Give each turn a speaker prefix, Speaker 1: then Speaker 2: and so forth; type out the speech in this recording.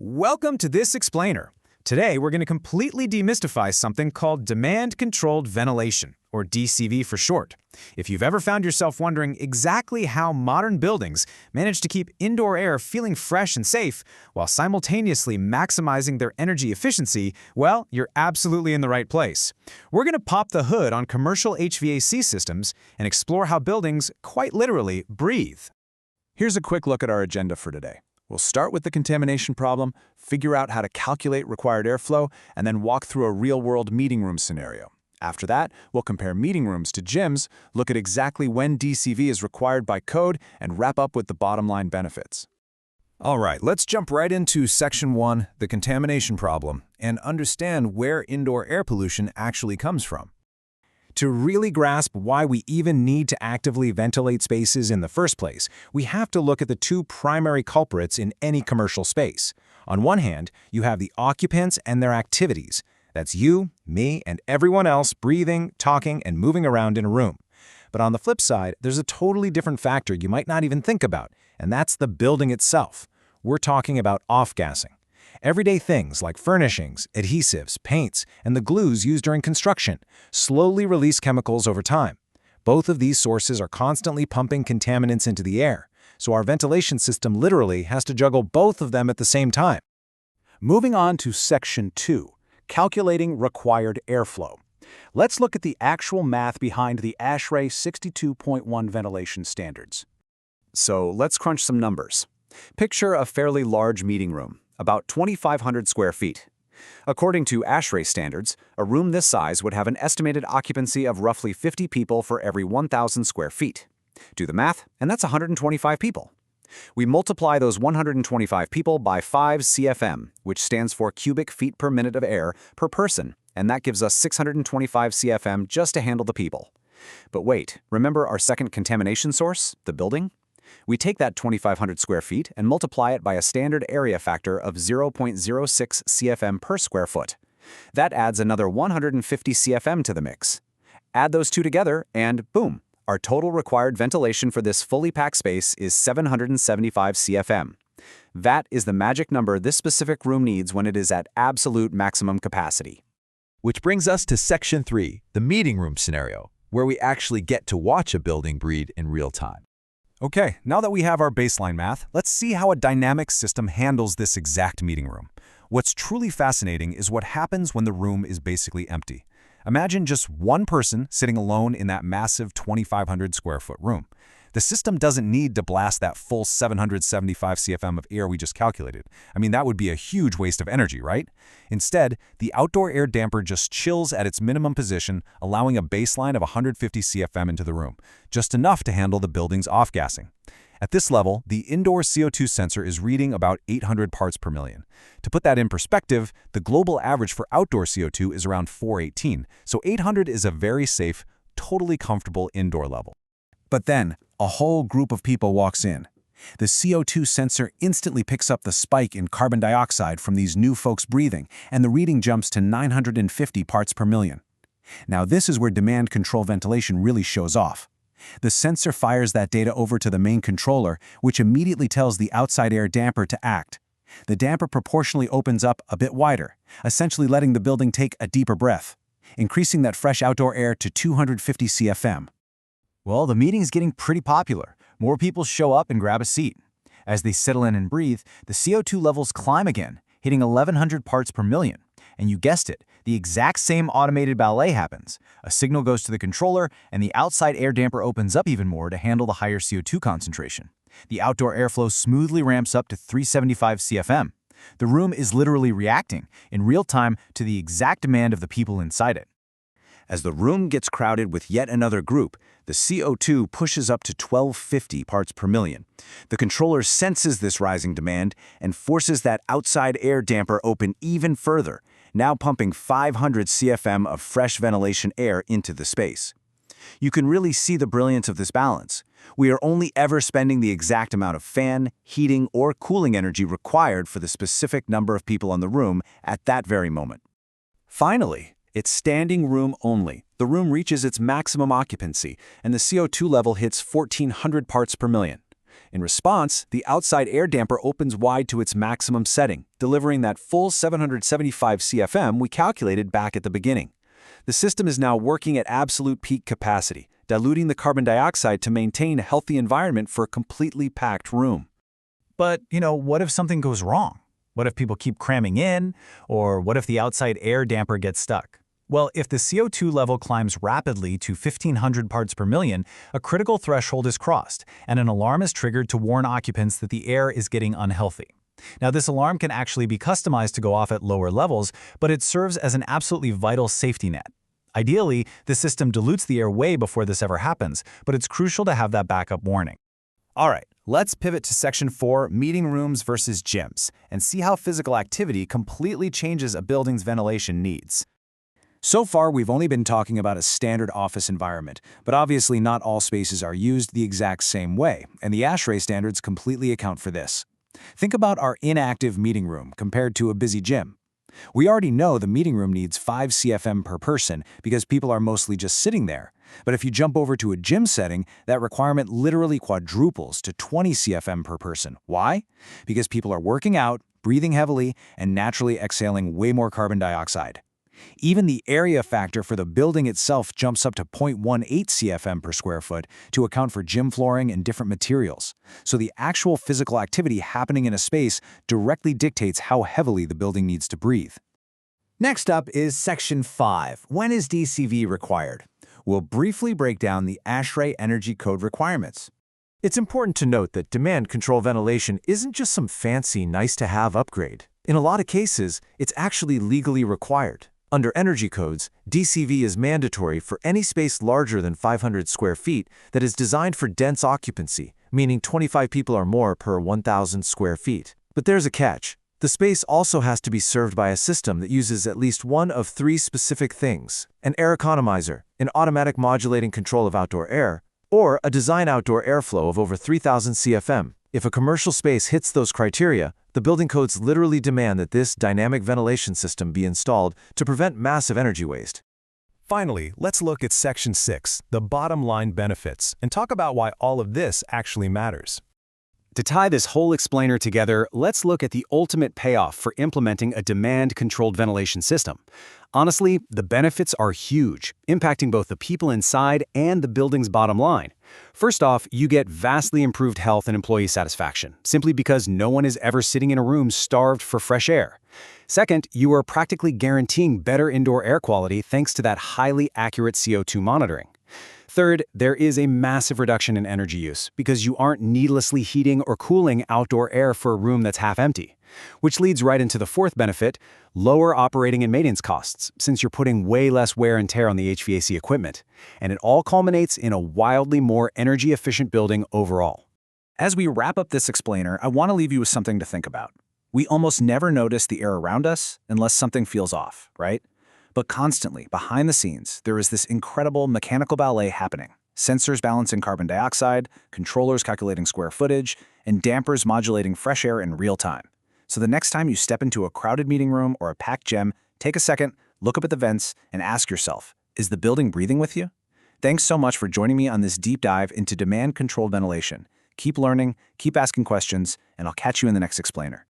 Speaker 1: Welcome to this explainer. Today, we're going to completely demystify something called demand-controlled ventilation, or DCV for short. If you've ever found yourself wondering exactly how modern buildings manage to keep indoor air feeling fresh and safe while simultaneously maximizing their energy efficiency, well, you're absolutely in the right place. We're going to pop the hood on commercial HVAC systems and explore how buildings, quite literally, breathe.
Speaker 2: Here's a quick look at our agenda for today. We'll start with the contamination problem, figure out how to calculate required airflow, and then walk through a real-world meeting room scenario. After that, we'll compare meeting rooms to gyms, look at exactly when DCV is required by code, and wrap up with the bottom-line benefits.
Speaker 3: All right, let's jump right into Section 1, the contamination problem, and understand where indoor air pollution actually comes from. To really grasp why we even need to actively ventilate spaces in the first place, we have to look at the two primary culprits in any commercial space. On one hand, you have the occupants and their activities. That's you, me, and everyone else breathing, talking, and moving around in a room. But on the flip side, there's a totally different factor you might not even think about, and that's the building itself. We're talking about off-gassing. Everyday things like furnishings, adhesives, paints, and the glues used during construction slowly release chemicals over time. Both of these sources are constantly pumping contaminants into the air, so our ventilation system literally has to juggle both of them at the same time.
Speaker 2: Moving on to Section 2, calculating required airflow. Let's look at the actual math behind the ASHRAE 62.1 ventilation standards. So let's crunch some numbers. Picture a fairly large meeting room, about 2,500 square feet. According to ASHRAE standards, a room this size would have an estimated occupancy of roughly 50 people for every 1,000 square feet. Do the math, and that's 125 people. We multiply those 125 people by 5 CFM, which stands for cubic feet per minute of air per person, and that gives us 625 CFM just to handle the people. But wait, remember our second contamination source, the building? We take that 2,500 square feet and multiply it by a standard area factor of 0.06 CFM per square foot. That adds another 150 CFM to the mix. Add those two together and boom, our total required ventilation for this fully packed space is 775 CFM. That is the magic number this specific room needs when it is at absolute maximum capacity.
Speaker 4: Which brings us to Section 3, the meeting room scenario, where we actually get to watch a building breathe in real time.
Speaker 3: Okay, now that we have our baseline math, let's see how a dynamic system handles this exact meeting room. What's truly fascinating is what happens when the room is basically empty. Imagine just one person sitting alone in that massive 2,500 square foot room. The system doesn't need to blast that full 775 CFM of air we just calculated. I mean, that would be a huge waste of energy, right? Instead, the outdoor air damper just chills at its minimum position, allowing a baseline of 150 CFM into the room, just enough to handle the building's off-gassing. At this level, the indoor CO2 sensor is reading about 800 parts per million. To put that in perspective, the global average for outdoor CO2 is around 418, so 800 is a very safe, totally comfortable indoor level.
Speaker 2: But then, a whole group of people walks in. The CO2 sensor instantly picks up the spike in carbon dioxide from these new folks breathing, and the reading jumps to 950 parts per million. Now this is where demand control ventilation really shows off. The sensor fires that data over to the main controller, which immediately tells the outside air damper to act. The damper proportionally opens up a bit wider, essentially letting the building take a deeper breath, increasing that fresh outdoor air to 250 CFM.
Speaker 5: Well, the meeting's getting pretty popular. More people show up and grab a seat. As they settle in and breathe, the CO2 levels climb again, hitting 1,100 parts per million. And you guessed it, the exact same automated ballet happens. A signal goes to the controller, and the outside air damper opens up even more to handle the higher CO2 concentration. The outdoor airflow smoothly ramps up to 375 CFM. The room is literally reacting in real time to the exact demand of the people inside it.
Speaker 2: As the room gets crowded with yet another group, the CO2 pushes up to 1,250 parts per million. The controller senses this rising demand and forces that outside air damper open even further, now pumping 500 CFM of fresh ventilation air into the space. You can really see the brilliance of this balance. We are only ever spending the exact amount of fan, heating, or cooling energy required for the specific number of people in the room at that very moment. Finally, it's standing room only. The room reaches its maximum occupancy, and the CO2 level hits 1,400 parts per million. In response, the outside air damper opens wide to its maximum setting, delivering that full 775 CFM we calculated back at the beginning. The system is now working at absolute peak capacity, diluting the carbon dioxide to maintain a healthy environment for a completely packed room.
Speaker 5: But, what if something goes wrong? What if people keep cramming in? Or what if the outside air damper gets stuck? Well, if the CO2 level climbs rapidly to 1,500 parts per million, a critical threshold is crossed, and an alarm is triggered to warn occupants that the air is getting unhealthy. Now, this alarm can actually be customized to go off at lower levels, but it serves as an absolutely vital safety net. Ideally, the system dilutes the air way before this ever happens, but it's crucial to have that backup warning.
Speaker 1: All right, let's pivot to Section 4, meeting rooms versus gyms, and see how physical activity completely changes a building's ventilation needs.
Speaker 2: So far, we've only been talking about a standard office environment, but obviously not all spaces are used the exact same way, and the ASHRAE standards completely account for this. Think about our inactive meeting room compared to a busy gym. We already know the meeting room needs 5 CFM per person because people are mostly just sitting there. But if you jump over to a gym setting, that requirement literally quadruples to 20 CFM per person. Why? Because people are working out, breathing heavily, and naturally exhaling way more carbon dioxide. Even the area factor for the building itself jumps up to 0.18 CFM per square foot to account for gym flooring and different materials. So the actual physical activity happening in a space directly dictates how heavily the building needs to breathe.
Speaker 1: Next up is Section 5. When is DCV required? We'll briefly break down the ASHRAE Energy Code requirements.
Speaker 3: It's important to note that demand control ventilation isn't just some fancy, nice-to-have upgrade. In a lot of cases, it's actually legally required. Under energy codes, DCV is mandatory for any space larger than 500 square feet that is designed for dense occupancy, meaning 25 people or more per 1,000 square feet. But there's a catch. The space also has to be served by a system that uses at least one of 3 specific things: an air economizer, an automatic modulating control of outdoor air, or a design outdoor airflow of over 3,000 CFM. If a commercial space hits those criteria, the building codes literally demand that this dynamic ventilation system be installed to prevent massive energy waste.
Speaker 6: Finally, let's look at Section 6, the bottom line benefits, and talk about why all of this actually matters.
Speaker 1: To tie this whole explainer together, let's look at the ultimate payoff for implementing a demand-controlled ventilation system. Honestly, the benefits are huge, impacting both the people inside and the building's bottom line. First off, you get vastly improved health and employee satisfaction, simply because no one is ever sitting in a room starved for fresh air. Second, you are practically guaranteeing better indoor air quality thanks to that highly accurate CO2 monitoring. Third, there is a massive reduction in energy use because you aren't needlessly heating or cooling outdoor air for a room that's half empty. Which leads right into the fourth benefit: lower operating and maintenance costs, since you're putting way less wear and tear on the HVAC equipment. And it all culminates in a wildly more energy-efficient building overall.
Speaker 2: As we wrap up this explainer, I want to leave you with something to think about. We almost never notice the air around us unless something feels off, right? But constantly, behind the scenes, there is this incredible mechanical ballet happening. Sensors balancing carbon dioxide, controllers calculating square footage, and dampers modulating fresh air in real time. So the next time you step into a crowded meeting room or a packed gym, take a second, look up at the vents, and ask yourself, is the building breathing with you? Thanks so much for joining me on this deep dive into demand-controlled ventilation. Keep learning, keep asking questions, and I'll catch you in the next explainer.